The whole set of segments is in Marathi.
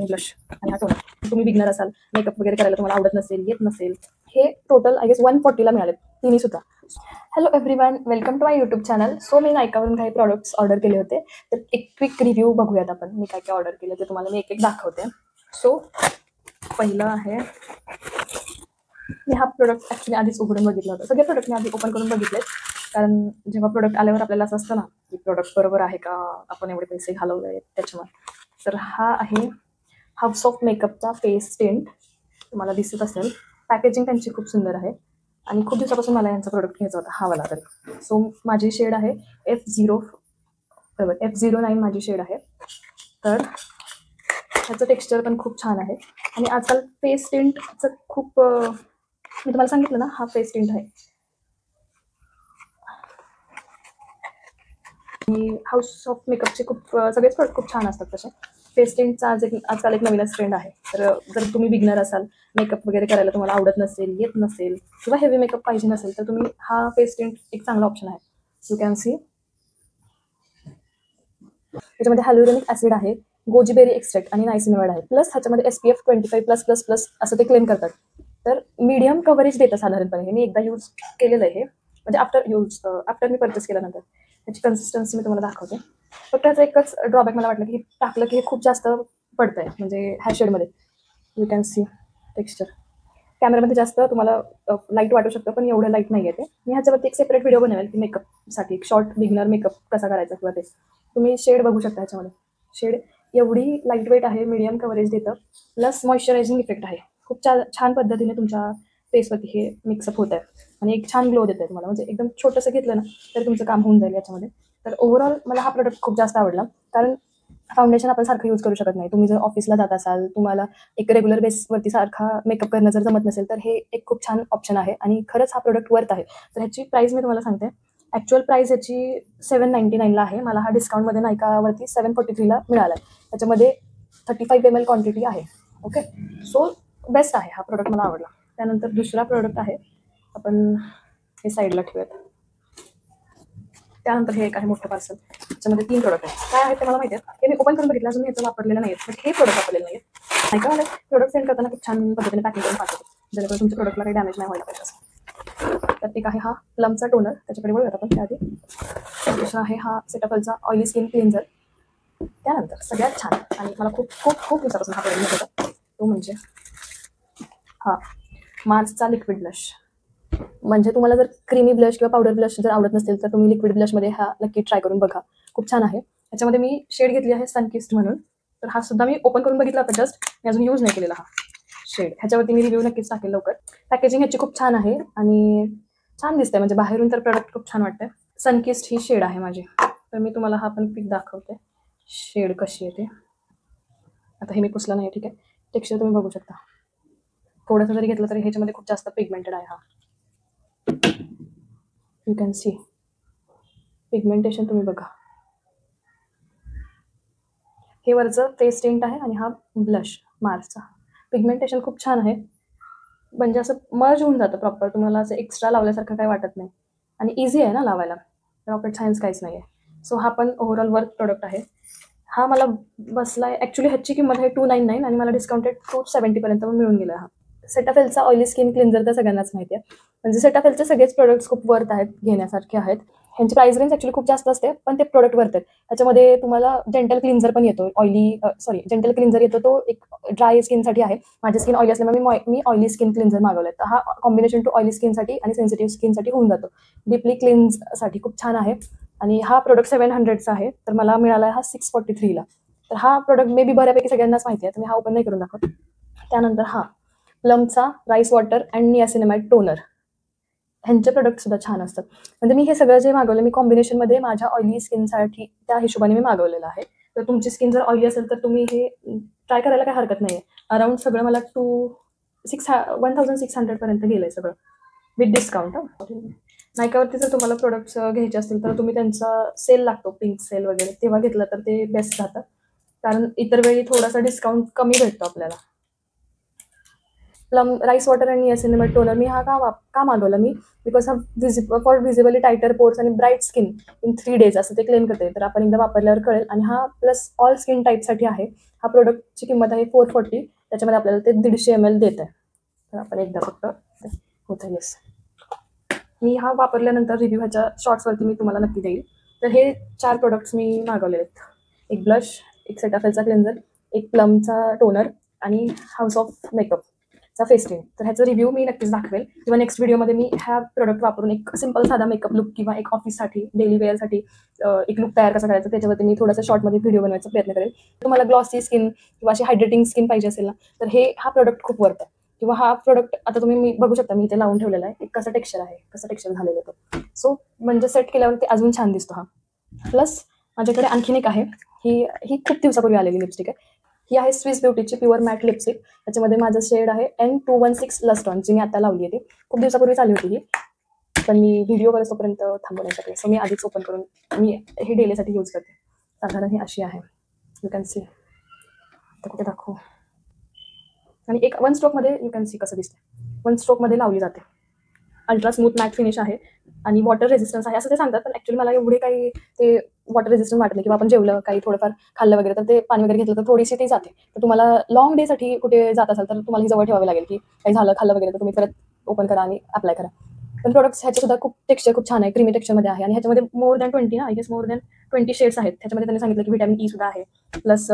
आणि ब्लश आणि हा टोनर तुम्ही बिगनर असाल, मेकअप वगैरे करायला तुम्हाला आवडत नसेल, येत नसेल, हे टोटल आय गेस 140ला मिळाले तिन्ही सुद्धा. Hello everyone, welcome to my YouTube channel. So मी नायकावरून काही प्रॉडक्ट्स ऑर्डर केले होते, तर एक क्विक रिव्ह्यू बघूयात आपण. मी काय काय ऑर्डर केले ते तुम्हाला मी एक एक दाखवते. सो पहिलं आहे, मी हा प्रोडक्ट ॲक्च्युली आधीच उघडून बघितलं होतं. सगळे प्रोडक्ट मी आधी ओपन करून बघितले, कारण जेव्हा प्रोडक्ट आल्यावर आपल्याला असं असतं ना की प्रोडक्ट बरोबर आहे का, आपण एवढे पैसे घालवले आहेत त्याच्यामुळे. तर हा आहे हाऊस ऑफ मेकअपचा फेस टिंट. तुम्हाला दिसत असेल, पॅकेजिंग त्यांची खूप सुंदर आहे आणि खूप दिवसापासून मला यांचा प्रोडक्ट घ्यायचा होता, हा वाला तरी. सो माझी शेड आहे F09 माझी शेड आहे. तर ह्याचं टेक्स्चर पण खूप छान आहे आणि आजकाल फेस टिंटचं खूप मी तुम्हाला सांगितलं ना, हा फेस टिंट आहे. आणि हाऊस ऑफ मेकअपचे खूप सगळेच प्रोडक्ट खूप छान असतात तसे. फेस टिंटचा आजकाल एक नवीनच ट्रेंड आहे. तर जर तुम्ही बिगनर असाल, मेकअप वगैरे करायला तुम्हाला आवडत नसेल, येत नसेल किंवा हेवी मेकअप पाहिजे नसेल, तर तुम्ही हा फेस टिंट एक चांगला ऑप्शन आहे. यू कॅन सी त्याच्यामध्ये हायलुरोनिक ॲसिड आहे, गोजीबेरी एक्स्ट्रॅक्ट आणि नायसिनमाइड आहे. प्लस ह्याच्यामध्ये SPF 25+++ असं ते क्लेम करतात. तर मीडियम कव्हरेज देतं साधारणपणे. मी एकदा यूज केलेलं आहे, म्हणजे आफ्टर मी परचेस केल्यानंतर. त्याची कन्सिस्टन्सी मी तुम्हाला दाखवते. फक्त त्याचा एकच ड्रॉबॅक मला वाटलं की टाकलं की हे खूप जास्त पडतं आहे, म्हणजे ह्या शेडमध्ये. You can see texture. कॅमेरामध्ये जास्त तुम्हाला लाईट वाटू शकतं, पण एवढं लाईट नाही आहे ते. मी ह्याच्यावरती एक सेपरेट व्हिडिओ बनवेल की मेकअपसाठी, एक शॉर्ट बिगिनर मेकअप कसा करायचा किंवा ते. तुम्ही शेड बघू शकता ह्याच्यामध्ये. शेड एवढी लाईट वेट आहे, मीडियम कव्हरेज देतं, प्लस मॉइश्चरायझिंग इफेक्ट आहे. खूप छान पद्धतीने तुमच्या फेसवरती हे मिक्सअप होत आहे आणि एक छान ग्लो देत आहे तुम्हाला. म्हणजे एकदम छोटंसं घेतलं ना तर तुमचं काम होऊन जाईल याच्यामध्ये. तर ओव्हरऑल मला हा प्रोडक्ट खूप जास्त आवडला, कारण फाउंडेशन आपण सारखं यूज करू शकत नाही. तुम्ही जर ऑफिसला जात असाल, तुम्हाला एक रेग्युलर बेसवरती सारखा मेकअप करणं जर जमत नसेल, तर हे एक खूप छान ऑप्शन आहे आणि खरंच हा प्रोडक्ट वर्थ आहे. तर ह्याची प्राईस मी तुम्हाला सांगते. ॲक्च्युअल प्राईस याची 799ला आहे. मला हा डिस्काउंटमध्ये नायकावरती 743ला मिळाला आहे. त्याच्यामध्ये 35 ml क्वांटिटी आहे. ओके, सो बेस्ट आहे हा प्रोडक्ट, मला आवडला. त्यानंतर दुसरा प्रोडक्ट आहे, आपण हे साईडला ठेवूयात. त्यानंतर हे एक आहे मोठं पार्सल. त्याच्यामध्ये 3 प्रोडक्ट आहेत. काय आहे ते मला माहिती आहे, हे मी ओपन करून बघितलं, अजून मी ह्याचं वापरलेलं नाही आहे. बट हे प्रोडक्ट वापरलेलं नाही आहे. नाही का, मला प्रोडक्ट सेंड करताना खूप छान पद्धतीने पॅकिंग करून पाठवतो, जेणेकरून तुमच्या प्रोडक्टला काही डॅमेज नाही व्हायला पाहिजे असं. तर एक आहे हा प्लमचा टोनर, त्याच्याकडे बघूयात आपण त्याआधी. दुसरा आहे हा सेटाफलचा ऑइली स्किन क्लिन्झर. त्यानंतर सगळ्यात छान आणि मला खूप खूप खूप दिवसापासून हा प्रोडक्ट घेत होता, तो म्हणजे हा मार्सचा लिक्विड ब्लश. म्हणजे तुम्हाला जर क्रीमी ब्लश किंवा पावडर ब्लश जर आवडत नसतील, तर तुम्ही लिक्विड ब्लशमध्ये हा नक्की ट्राय करून बघा. खूप छान आहे. ह्याच्यामध्ये मी शेड घेतली आहे सनकिस्ट म्हणून. तर हा सुद्धा मी ओपन करून बघितला होता जस्ट, मी अजून यूज नाही केलेला हा शेड. ह्याच्यावरती मी रिव्ह्यू नक्कीच टाकेल लवकर. पॅकेजिंग ह्याची खूप छान आहे आणि छान दिसतंय, म्हणजे बाहेरून तर प्रोडक्ट खूप छान वाटतंय. सनकिस्ट ही शेड आहे माझी. तर मी तुम्हाला हा पण पिक दाखवते, शेड कशी आहे ते. आता हे मी पुसलं नाही, ठीक आहे. टेक्स्चर तुम्ही बघू शकता. थोडंसं जरी घेतलं तरी ह्याच्यामध्ये खूप जास्त पिगमेंटेड आहे हा. यू कॅन सी पिगमेंटेशन, तुम्ही बघा. हे वरचं फेस टिंट आहे आणि हा ब्लश मार्सचा. पिगमेंटेशन खूप छान आहे, म्हणजे असं मर्ज होऊन जातं प्रॉपर. तुम्हाला असं एक्स्ट्रा लावल्यासारखं काही वाटत नाही आणि इझी आहे ना लावायला, रॉकेट सायन्स काहीच नाही आहे. सो हा पण ओव्हरऑल वर्क प्रोडक्ट आहे. हा मला बसला आहे, ॲक्च्युली ह्याची किंमत आहे 299 आणि मला डिस्काउंटेड 270पर्यंत मिळून गेला. हा सेटाफेलचा ऑइली स्किन क्लिन्झर तर सगळ्यांनाच माहिती आहे. म्हणजे सेटाफेलचे सगळेच प्रोडक्ट्स खूप वर्थ आहेत, घेण्यासारखे आहेत. ह्यांची प्राइस रेंज ॲक्च्युली खूप जास्त असते, पण ते प्रोडक्ट वर्थ आहेत. त्याच्यामध्ये तुम्हाला जेंटल क्लिन्झर पण येतो, जेंटल क्लिन्झर येतो, तो एक ड्राय स्किनसाठी आहे. माझी स्किन ऑइली असल्यामुळे मी ऑइली स्किन क्लिन्झर मागवलं आहे. तर हा कॉम्बिनेशन टू ऑइली स्किनसाठी आणि सेन्सिटिव्ह स्किनसाठी होऊन जातो. डीपली क्लिन्झसाठी खूप छान आहे आणि हा प्रोडक्ट 700चा आहे, तर मला मिळाला आहे हा 643ला. तर हा प्रोडक्ट मे बी बऱ्यापैकी सगळ्यांनाच माहिती आहे, तर मी हा ओपन नाही करून दाखवत. त्यानंतर हा प्लमचा rice water and niacinamide toner. ह्यांचे प्रोडक्ट सुद्धा छान असतात. म्हणजे मी हे सगळं जे मागवलं, मी कॉम्बिनेशनमध्ये माझ्या ऑइली स्किनसाठी त्या हिशोबाने मी मागवलेलं आहे. तर तुमची स्किन जर ऑइली असेल तर तुम्ही हे ट्राय करायला काही हरकत नाही आहे. अराउंड सगळं मला 1600पर्यंत गेलं आहे सगळं विथ डिस्काउंट. नायकावरती जर तुम्हाला प्रोडक्ट्स घ्यायचे असतील तर तुम्ही त्यांचा सेल लागतो, पिंक सेल वगैरे, तेव्हा घेतलं तर ते बेस्ट राहतं, कारण इतर वेळी थोडासा डिस्काउंट कमी भेटतो आपल्याला. प्लम राईस वॉटर आणि नियासिनामाइड टोनर मी हा का मागवला मी, बिकॉज हा फॉर व्हिजिबली टायटर पोर्स आणि ब्राईट स्किन इन 3 days असं ते क्लेम करते. तर आपण एकदा वापरल्यावर कळेल. आणि हा प्लस ऑल स्किन टाईपसाठी आहे. हा प्रोडक्टची किंमत आहे 440. त्याच्यामध्ये आपल्याला ते 150 ml देत आहे. तर आपण एकदा फक्त होतं. येस, मी हा वापरल्यानंतर रिव्ह्यू ह्याच्या शॉर्ट्सवरती मी तुम्हाला नक्की देईल. तर हे 4 प्रोडक्ट्स मी मागवलेले आहेत. एक ब्लश, एक सेटाफिलचा क्लेन्झर, एक प्लमचा टोनर आणि हाऊस ऑफ मेकअपचा फेस क्रीम. तर ह्याचा रिव्ह्यू मी नक्कीच दाखवेल किंवा नेक्स्ट व्हिडिओमध्ये मी ह्या प्रोडक्ट वापरून एक सिंपल साधा मेकअप लुक किंवा एक ऑफिससाठी डेली वेअरसाठी एक लुक तयार कसा करायचा त्याच्यावरती मी थोडासा शॉर्टमध्ये व्हिडिओ बनवायचा प्रयत्न करेल. तुम्हाला ग्लॉसी स्किन किंवा अशी हायड्रेटिंग स्किन पाहिजे असेल ना, तर हा प्रोडक्ट खूप वर्थ आहे. किंवा हा प्रोडक्ट आता तुम्ही मी बघू शकता, मी इथे लावून ठेवलेला आहे. एक कसं टेक्स्चर आहे, कसं टेक्स्चर झालेलं आहे तो. सो म्हणजे सेट केल्यावर ते अजून छान दिसतो हा. प्लस माझ्याकडे आणखीन एक आहे. ही खूप दिवसापूर्वी आलेली लिपस्टिक आहे. ही आहे स्विस ब्युटीची प्युअर मॅट लिपस्टिक. त्याच्यामध्ये माझं शेड आहे N216 लस्टॉन, जी मी आता लावली आहे. ती खूप दिवसापूर्वी चालू होती ही, पण मी व्हिडिओ करत तोपर्यंत थांबवण्यासाठी. सो मी आधीच ओपन करून मी हे डेलीसाठी यूज करते. साधारण ही अशी आहे. You can C. तर कुठे दाखवू. आणि एक 1 स्ट्रोकमध्ये यू कॅन सी कसं दिसतं. 1 स्ट्रोकमध्ये लावली जाते. अल्ट्रा स्मूथ मॅट फिनिश आहे आणि वॉटर रेझिस्टन्स आहे असं ते सांगतात. पण ॲक्च्युली मला एवढे काही ते वॉटर रेझिस्टन्स वाटत नाही. किंवा आपण जेवलं काही थोडंफार खाल्लं वगैरे तर ते पाणी वगैरे घेतलं तर थोडीशी ती जाते. तर तुम्हाला लॉंग डेसाठी कुठे जात असाल तर तुम्हाला ही जवळ ठेवावी लागेल, की काही झालं खाल्लं वगैरे तर तुम्ही परत ओपन करा आणि अप्लाय करा. पण प्रोडक्ट्स ह्याचे सुद्धा खूप टेक्स्चर खूप छान आहे. क्रीमी टेक्स्चरमध्ये आहे. आणि ह्याच्यामध्ये मोर दॅन 20 ना, I guess more than 20 shades आहेत. त्याच्यामध्ये त्यांनी सांगितलं की व्हिटॅमिन ई सुद्धा आहे. प्लस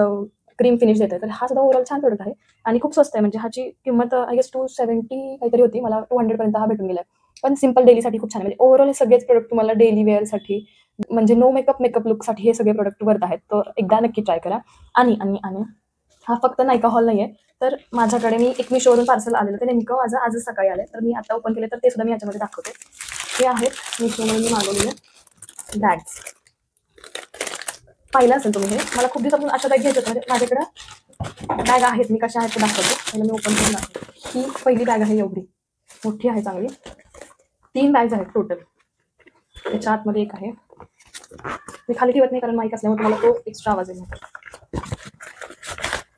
क्रीम फिनिश देते. तर हा सुद्धा ओव्हरऑल छान प्रोडक्ट आहे आणि खूप स्वस्त आहे. म्हणजे ह्याची किंमत आय गेस 270 काहीतरी होती. मला 200 पर्यंत हा भेटून गेला. पण सिंपल डेलीसाठी खूप छान आहे. म्हणजे ओव्हरऑल हे सगळेच प्रोडक्ट तुम्हाला डेली वेअरसाठी म्हणजे नो मेकअप लुकसाठी हे सगळे प्रोडक्ट वर्थ आहेत. तर एकदा नक्की ट्राय करा. आणि हा फक्त नायका हॉल नाही आहे. तर माझ्याकडे मी एक मिशोवरून पार्सल आलेलं, ते नेमकं माझं आजच सकाळी आलं. तर मी आता ओपन केले तर ते सुद्धा मी याच्यामध्ये दाखवते. हे आहेत मिशोवरून मी मागवलेले बॅग्स. पाहिलं असेल तुम्ही हे. मला खूप दिवसापासून अशा बॅग घ्यायच्या होत्या. म्हणजे माझ्याकडं बॅग आहेत. मी कशा आहेत ते दाखवते. पहिलं मी ओपन करून दाखवते. ही पहिली बॅग आहे. एवढी मोठी आहे चांगली. 3 बॅग्स आहेत टोटल. त्याच्या आतमध्ये एक आहे. मी खाली ठेवत नाही कारण माईक असल्यामुळे तुम्हाला तो एक्स्ट्रा आवाज येईल.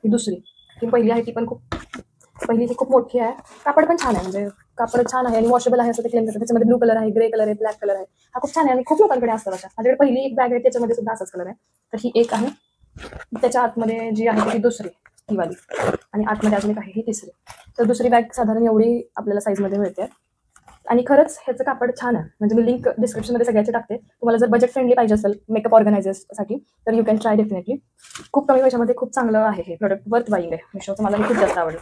ही दुसरी, ती पहिली आहे ती पण पहिली ही खूप मोठी आहे. कापड पण छान आहे. म्हणजे कापड छान आहे आणि वॉशेबल आहे असं ते क्लेम करतात. त्याच्यामध्ये ब्लू कलर आहे, ग्रे कलर आहे, ब्लॅक कलर आहे. हा खूप छान आहे आणि खूप लोकांकडे असतात अशा. माझ्याकडे पहिली एक बॅग आहे त्याच्यामध्ये सुद्धा असाच कलर आहे. तर ही एक आहे. त्याच्या आतमध्ये जी आहे ती दुसरी, ही वाली. आणि आतमध्ये अजून एक आहे, ही तिसरी. तर दुसरी बॅग साधारण एवढी आपल्याला साईजमध्ये मिळते. आणि खरंच ह्याचं कापड छान आहे. म्हणजे मी लिंक डिस्क्रिप्शनमध्ये सगळ्याचे टाकते. तुम्हाला जर बजेट फ्रेंडली पाहिजे असेल मेकअप ऑर्गनायझर्ससाठी तर यू कॅन ट्राय डेफिनेटली. खूप कमी पैशामध्ये खूप चांगलं आहे हे प्रोडक्ट. वर्थ बाईंग आहे. मिशोचं मला हे खूप जास्त आवडलं.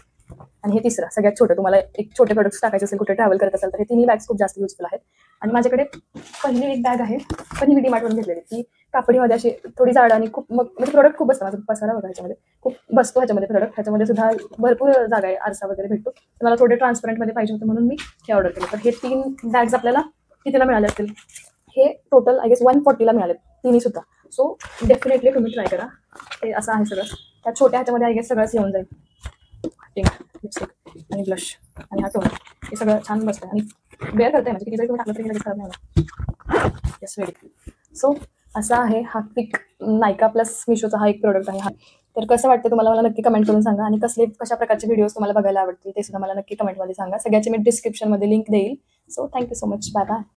आणि हे तिसरं सगळ्यात छोटं, तुम्हाला एक छोटे प्रोडक्ट्स टाकायचे असेल, कुठे ट्रॅव्हल करत असेल तर हे तिन्ही बॅग्स खूप जास्त युजफुल आहेत. आणि माझ्याकडे पहिली एक बॅग आहे, पण ही डीमार्टवरून घेतलेली. ती कापडीमध्ये अशी थोडी जाड आणि खूप म्हणजे प्रोडक्ट खूप बसतं. माझं पसारा बघा ह्याच्यामध्ये खूप बसतो. ह्याच्यामध्ये प्रोडक्ट ह्याच्यामध्ये सुद्धा भरपूर जागा आहे, आरसा वगैरे भेटतो. मला थोडे ट्रान्सपरंटमध्ये पाहिजे होतं म्हणून मी हे ऑर्डर केलं. तर हे 3 बॅग्स आपल्याला कितीला मिळाले असतील. हे टोटल आय गेस 140ला मिळाले तिन्ही सुद्धा. सो डेफिनेटली तुम्ही ट्राय करा. हे असं आहे सगळं. त्या छोट्या ह्याच्यामध्ये आय गेस सगळंच येऊन जाईल. लिपस्टिक आणि ब्लश आणि हा टोनर हे सगळं छान बसतं आणि वेअर करताय म्हणजे किती जरी तुम्ही टाकलं तरी लगेच खराब नाही होणार. Yes ready. सो असा आहे हा क्विक नायका प्लस मिशोचा हा एक प्रोडक्ट आहे हा. तर कसं वाटतं तुम्हाला मला नक्की कमेंट करून सांगा. आणि कशा प्रकारचे व्हिडिओज तुम्हाला बघायला आवडतील ते सुद्धा मला नक्की कमेंटमध्ये सांगा. सगळ्याची मी डिस्क्रिप्शनमध्ये लिंक देईल. So thank you so much. Bye bye.